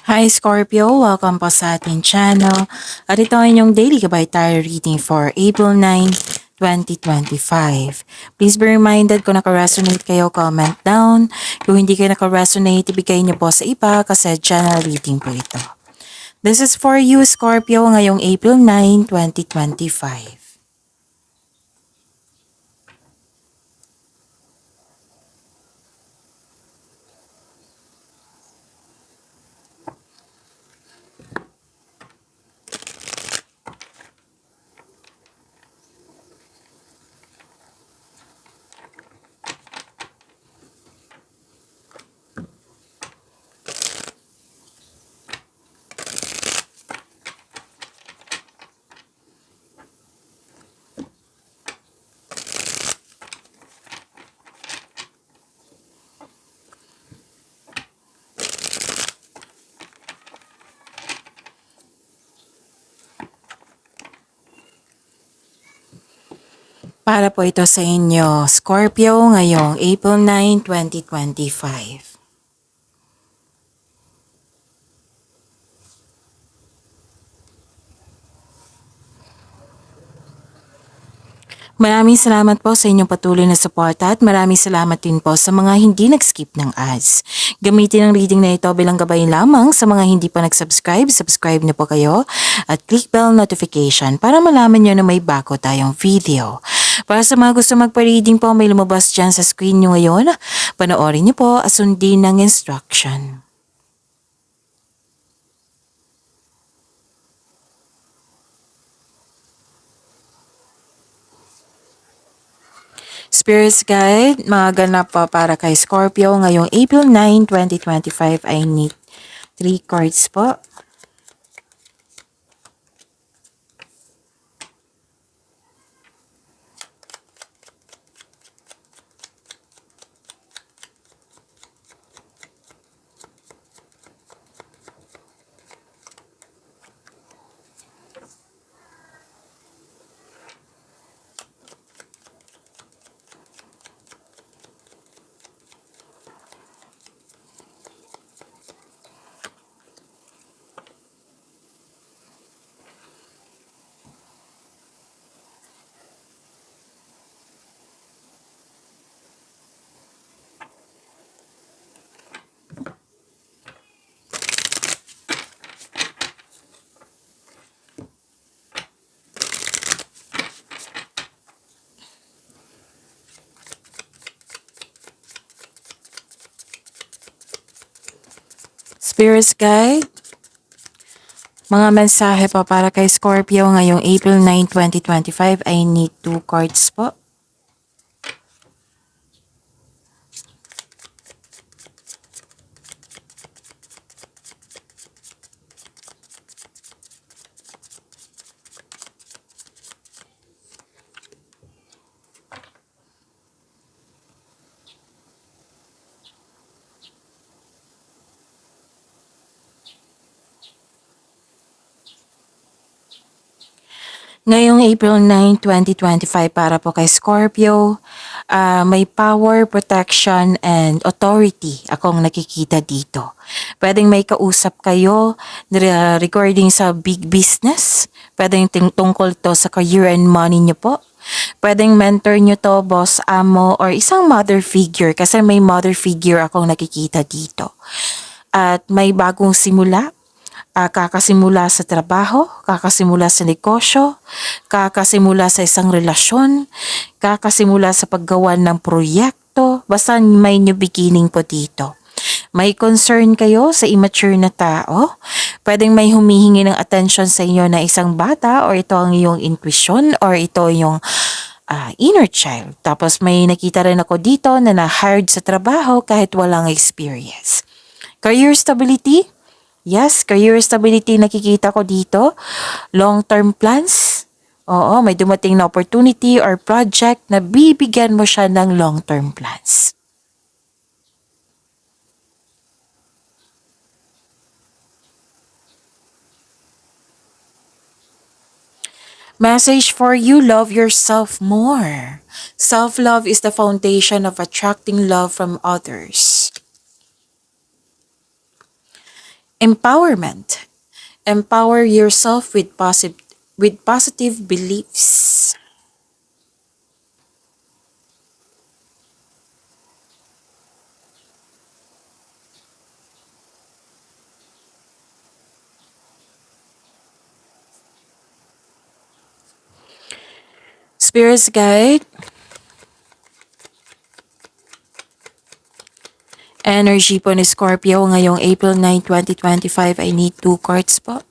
Hi Scorpio! Welcome po sa ating channel. At ito ang inyong daily gabay tarot reading for April 9, 2025. Please be reminded kung naka-resonate kayo, comment down. Kung hindi kayo naka-resonate, ibigay niyo po sa iba kasi channel reading po ito. This is for you Scorpio ngayong April 9, 2025. Para po ito sa inyo, Scorpio, ngayong April 9, 2025. Maraming salamat po sa inyong patuloy na suporta at maraming salamat din po sa mga hindi nag-skip ng ads. Gamitin ang reading na ito bilang gabay lamang sa mga hindi pa nag-subscribe, subscribe na po kayo at click bell notification para malaman nyo na may bago tayong video. Para sa mga gusto magpa-reading po, may lumabas dyan sa screen nyo ngayon. Panoorin nyo po at sundin ng instruction. Spirits Guide, mga ganap po para kay Scorpio ngayong April 9, 2025 I need 3 cards po. Spirits Guide, mga mensahe po para kay Scorpio ngayong April 9, 2025 I need 2 cards po. Ngayong April 9, 2025 para po kay Scorpio, may power, protection, and authority akong nakikita dito. Pwedeng may kausap kayo regarding sa big business. Pwedeng tungkol to sa career and money nyo po. Pwedeng mentor nyo to, boss, amo, or isang mother figure kasi may mother figure akong nakikita dito. At may bagong simula. Kakasimula sa trabaho, kakasimula sa negosyo, kakasimula sa isang relasyon, kakasimula sa paggawa ng proyekto, basta may new beginning po dito. May concern kayo sa immature na tao, pwedeng may humihingi ng attention sa inyo na isang bata or ito ang iyong intuition or ito yung inner child. Tapos may nakita rin ako dito na na-hired sa trabaho kahit walang experience. Career stability, yes, career stability nakikita ko dito. Long-term plans. Oo, may dumating na opportunity or project na bibigyan mo siya ng long-term plans. Message for you, love yourself more. Self-love is the foundation of attracting love from others. Empowerment. Empower yourself with positive beliefs. Spirits guide, energy po ni Scorpio ngayong April 9, 2025. I need 2 cards po.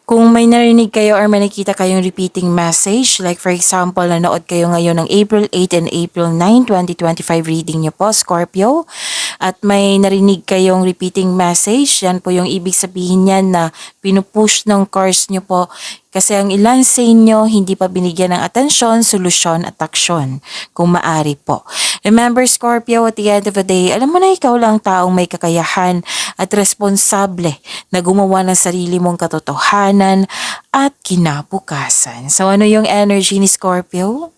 Kung may narinig kayo or may nakita kayong repeating message, like for example, nanood kayo ngayon ng April 8 and April 9, 2025 reading nyo po, Scorpio, at may narinig kayong repeating message, yan po yung ibig sabihin niyan na pinupush ng cards nyo po kasi ang ilan sa inyo hindi pa binigyan ng atensyon, solusyon at aksyon kung maari po. Remember Scorpio, at the end of the day, alam mo na ikaw lang taong may kakayahan at responsable na gumawa ng sarili mong katotohanan at kinabukasan. So ano yung energy ni Scorpio?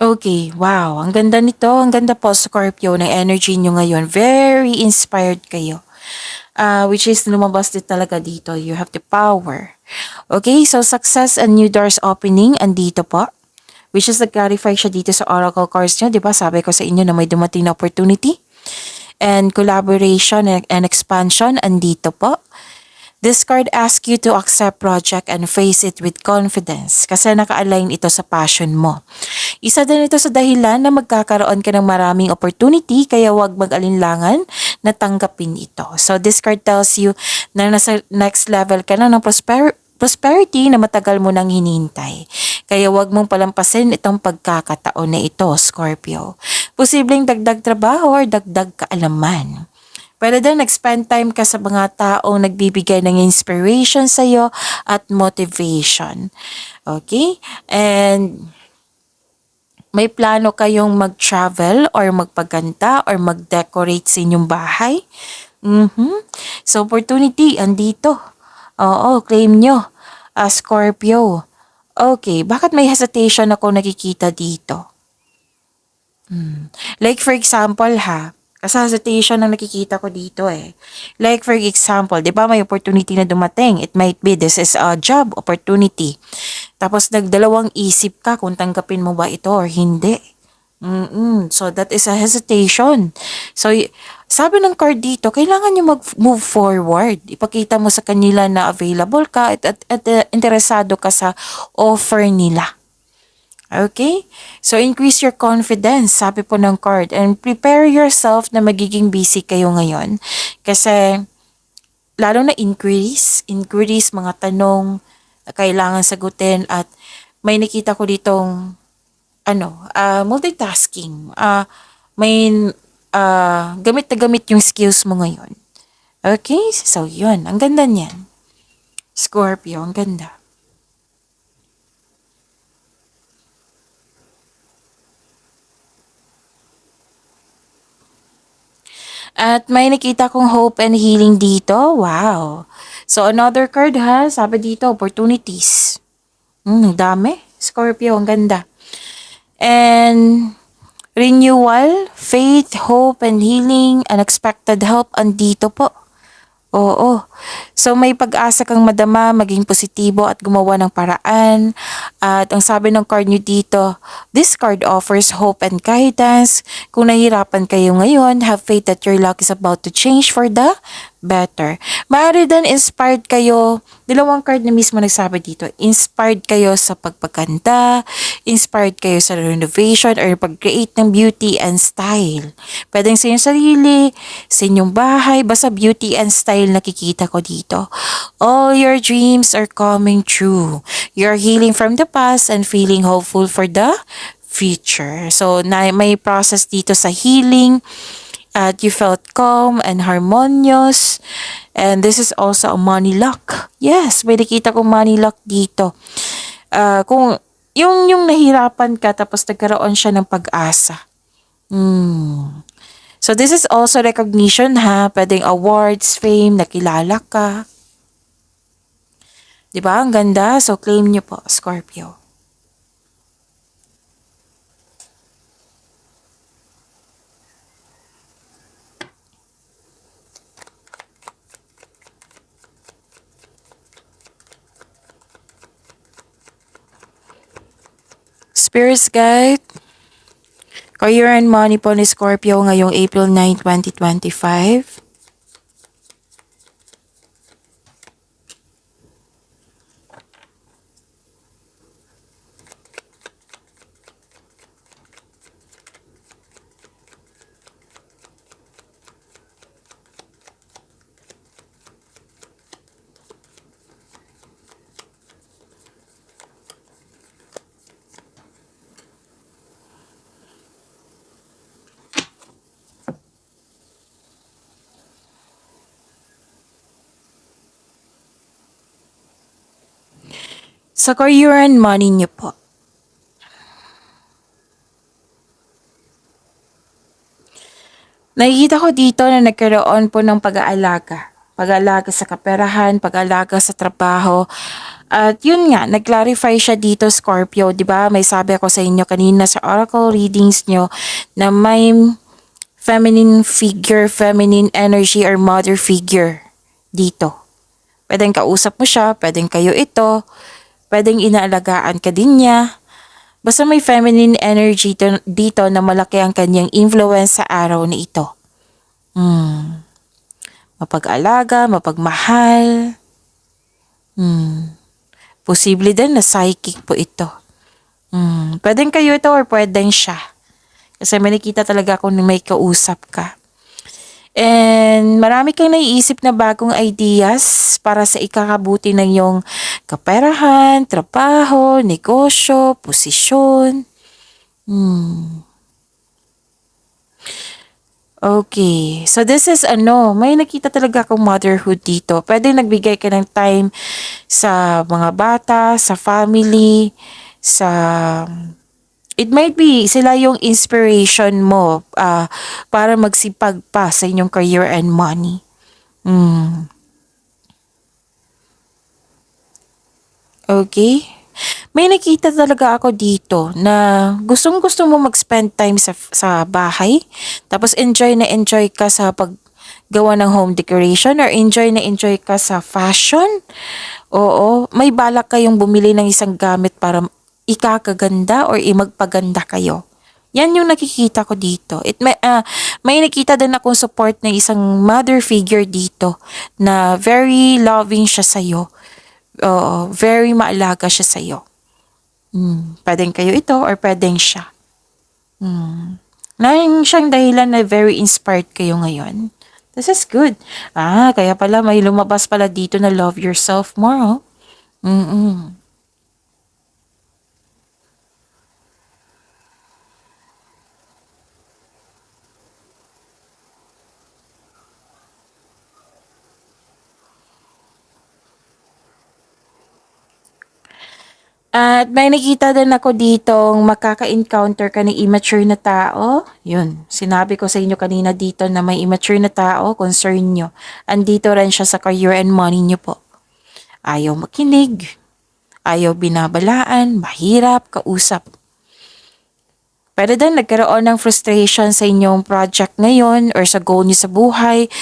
Okay, wow. Ang ganda nito. Ang ganda po, Scorpio, ng energy nyo ngayon. Very inspired kayo. Which is lumabas din talaga dito. You have the power. Okay, so success and new doors opening. Andito po. Which is nag-clarify siya dito sa oracle cards nyo. Diba? Sabi ko sa inyo na may dumating na opportunity. And collaboration and expansion. Andito po. This card asks you to accept project and face it with confidence kasi naka-align ito sa passion mo. Isa din ito sa dahilan na magkakaroon ka ng maraming opportunity kaya huwag mag-alinlangan na tanggapin ito. So this card tells you na nasa next level ka na ng prosperity na matagal mo nang hinihintay. Kaya huwag mong palampasin itong pagkakataon na ito, Scorpio. Posibleng dagdag trabaho or dagdag kaalaman. Pwede din nag-spend time ka sa mga taong nagbibigay ng inspiration sa'yo at motivation. Okay? And may plano kayong mag-travel or magpaganda or mag-decorate sa inyong bahay. So, opportunity, andito. Oo, claim nyo. Scorpio. Okay, bakit may hesitation ako nakikita dito? Like for example kasi hesitation ang nakikita ko dito eh. Like for example, di ba may opportunity na dumating. It might be this is a job opportunity. Tapos nagdalawang isip ka kung tanggapin mo ba ito or hindi. So that is a hesitation. So sabi ng card dito, kailangan nyo mag-move forward. Ipakita mo sa kanila na available ka at interesado ka sa offer nila. Okay? So, increase your confidence, sabi po ng card. And prepare yourself na magiging busy kayo ngayon. Kasi, lalo na inquiries, mga tanong na kailangan sagutin. At may nakita ko ditong, multitasking. Gamit na gamit yung skills mo ngayon. Okay? So, yun. Ang ganda niyan. Scorpio, ang ganda. At may nakita kong hope and healing dito. Wow. So, another card sabi dito, opportunities. Dami. Scorpio, ang ganda. And renewal, faith, hope, and healing, unexpected help, andito po. Oo. So may pag-asa kang madama, maging positibo at gumawa ng paraan. At ang sabi ng card nyo dito, this card offers hope and guidance. Kung nahihirapan kayo ngayon, have faith that your luck is about to change for the better. Maaari din inspired kayo, dalawang card na mismo nagsabi dito, inspired kayo sa pagpaganda, inspired kayo sa renovation or pag-create ng beauty and style. Pwedeng sa inyong sarili, sa inyong bahay, basta beauty and style nakikita ko dito. All your dreams are coming true. You're healing from the past and feeling hopeful for the future. So, may process dito sa healing at you felt calm and harmonious. And this is also a money luck. Yes, may nakita kong money luck dito. Kung yung nahirapan ka tapos nagkaroon siya ng pag-asa. So this is also recognition ha. Pwedeng awards, fame, nakilala ka. Diba? Ang ganda. So claim nyo po, Scorpio. Spirits Guide, career and money po ni Scorpio ngayong April 9, 2025. Sa career and money niyo po. Nakikita ko dito na nagkaroon po ng pag-aalaga. Pag-aalaga sa kaperahan, pag-aalaga sa trabaho. At yun nga, nag-clarify siya dito, Scorpio, di ba? May sabi ako sa inyo kanina sa oracle readings nyo na may feminine figure, feminine energy or mother figure dito. Pwedeng kausap mo siya, pwedeng kayo ito, pwedeng inaalagaan ka din niya. Basta may feminine energy dito na malaki ang kanyang influence sa araw na ito. Mapag-alaga, mapagmahal. Posible din na psychic po ito. Pwedeng kayo ito or pwedeng siya. Kasi may nakita talaga kung may kausap ka. And marami kang naiisip na bagong ideas para sa ikakabuti ng iyong kaperahan, trabaho, negosyo, posisyon. Okay. So this is may nakita talaga akong motherhood dito. Pwede nagbigay ka ng time sa mga bata, sa family, it might be sila yung inspiration mo para magsipag pa sa inyong career and money. Okay? May nakita talaga ako dito na gustong-gusto mo mag-spend time sa bahay, tapos enjoy na enjoy ka sa paggawa ng home decoration or enjoy na enjoy ka sa fashion. Oo, may balak kayong bumili ng isang gamit para ikakaganda or magpaganda kayo. Yan yung nakikita ko dito. May nakita din akong support ng isang mother figure dito na very loving siya sa'yo. Very maalaga siya sa'yo. Pwedeng kayo ito or pwedeng siya. Siyang dahilan na very inspired kayo ngayon. This is good. Kaya pala may lumabas pala dito na love yourself more. At may nakita din ako ditong makaka-encounter ka ng immature na tao. Yun, sinabi ko sa inyo kanina dito na may immature na tao, concern nyo. Andito rin siya sa career and money nyo po. Ayaw makinig, ayaw binabalaan, mahirap, kausap. Pero din nagkaroon ng frustration sa inyong project ngayon or sa goal niyo sa buhay.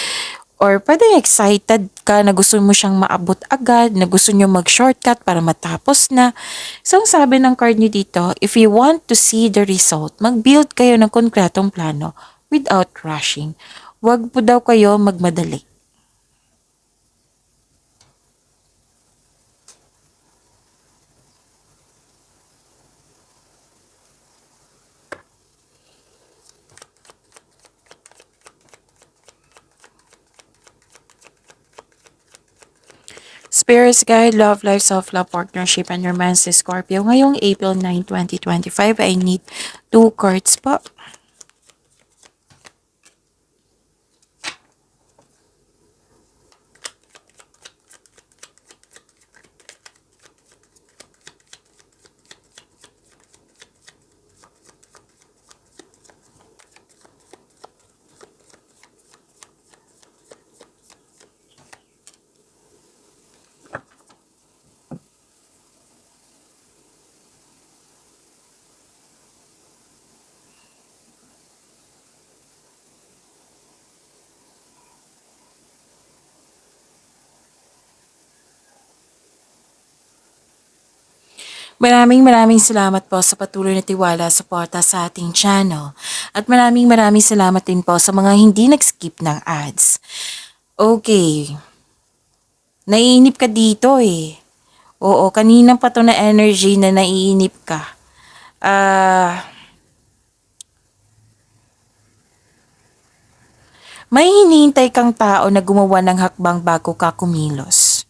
Or pwede excited ka na gusto mo siyang maabot agad, na gusto niyo mag-shortcut para matapos na. So, ang sabi ng card niyo dito, if you want to see the result, mag-build kayo ng konkretong plano without rushing. Huwag po daw kayo magmadali. Spirit's Guide, Love Life, Self-Love, Partnership, and Romance ni Scorpio. Ngayong April 9, 2025, I need 2 cards po. Maraming salamat po sa patuloy na tiwala at suporta sa ating channel. At maraming salamat din po sa mga hindi nag-skip ng ads. Okay. Naiinip ka dito eh. Oo, kanina pa to na energy na naiinip ka. May hinihintay kang tao na gumawa ng hakbang bago ka kumilos.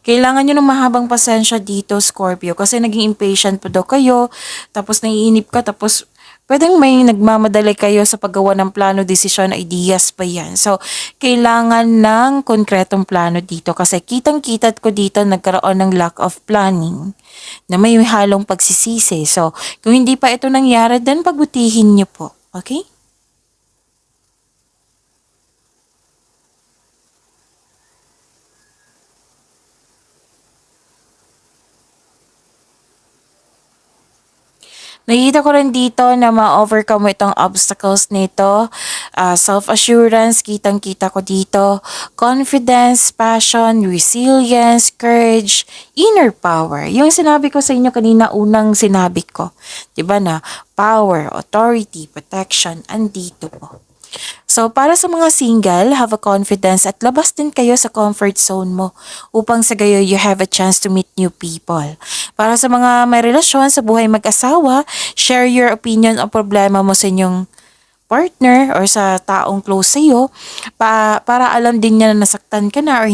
Kailangan nyo ng mahabang pasensya dito, Scorpio, kasi naging impatient po daw kayo, tapos naiinip ka, tapos pwedeng may nagmamadali kayo sa paggawa ng plano, desisyon, ideas pa yan. So, kailangan ng konkretong plano dito kasi kitang-kitat ko dito nagkaroon ng lack of planning na may halong pagsisisi. So, kung hindi pa ito nangyari, then pagbutihin nyo po. Okay? Nakita ko rin dito na ma-overcome mo itong obstacles nito. Self-assurance, kitang-kita ko dito. Confidence, passion, resilience, courage, inner power. Yung sinabi ko sa inyo kanina, unang sinabi ko. Diba na, power, authority, protection, andito po. So, para sa mga single, have a confidence at labas din kayo sa comfort zone mo upang sa gayo you have a chance to meet new people. Para sa mga may relasyon sa buhay mag-asawa, share your opinion o problema mo sa inyong partner or sa taong close sa iyo para alam din niya na nasaktan ka na or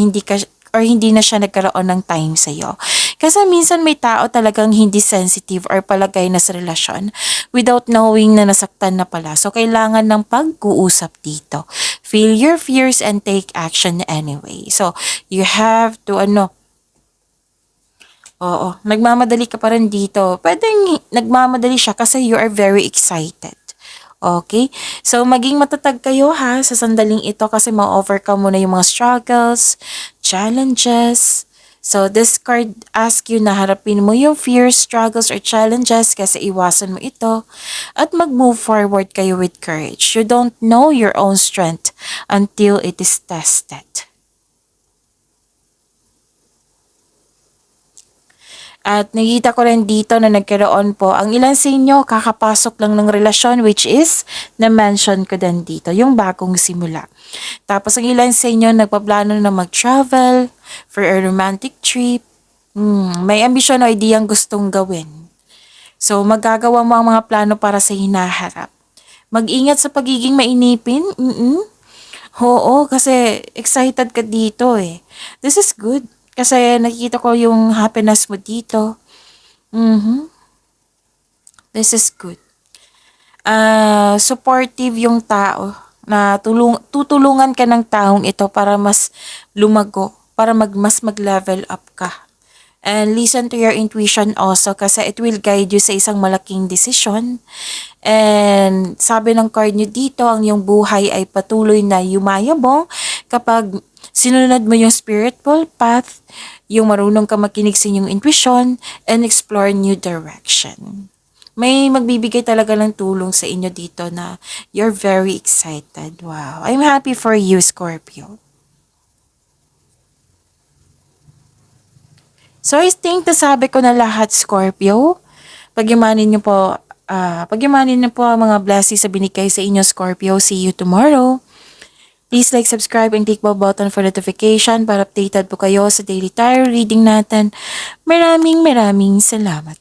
hindi na siya nagkaroon ng time sa iyo. Kasi minsan may tao talagang hindi sensitive or palagay na sa relasyon without knowing na nasaktan na pala. So, kailangan ng pag-uusap dito. Feel your fears and take action anyway. So, you have to nagmamadali ka pa rin dito. Pwedeng nagmamadali siya kasi you are very excited. Okay? So, maging matatag kayo ha sa sandaling ito kasi ma-overcome mo na yung mga struggles, challenges. So, this card ask you na harapin mo yung fears, struggles, or challenges kasi iwasan mo ito at mag-move forward kayo with courage. You don't know your own strength until it is tested. At nakita ko rin dito na nagkaroon po, ang ilan sa inyo kakapasok lang ng relasyon which is na-mention ko din dito, yung bagong simula. Tapos ang ilan sa inyo nagpaplano na mag-travel for a romantic trip. May ambisyon o ideyang gustong gawin. So magagawa mo ang mga plano para sa hinaharap. Mag-ingat sa pagiging mainipin. Oo, kasi excited ka dito eh. This is good. Kasi nakikita ko yung happiness mo dito. This is good. Supportive yung tao na tutulungan ka ng taong ito para mas lumago, para mas mag-level up ka. And listen to your intuition also kasi it will guide you sa isang malaking desisyon. And sabi ng card nyo dito, ang iyong buhay ay patuloy na yumayabong kapag sinunod mo yung spiritual path, yung marunong ka makinig sa inyong intuition, and explore new direction. May magbibigay talaga ng tulong sa inyo dito na you're very excited. Wow. I'm happy for you, Scorpio. So, I think nasabi ko na lahat, Scorpio. Pagyamanin niyo po, ang mga blessings sa binigay sa inyo, Scorpio. See you tomorrow. Please like, subscribe, and click bell button for notification para updated po kayo sa daily tarot reading natin. Maraming salamat.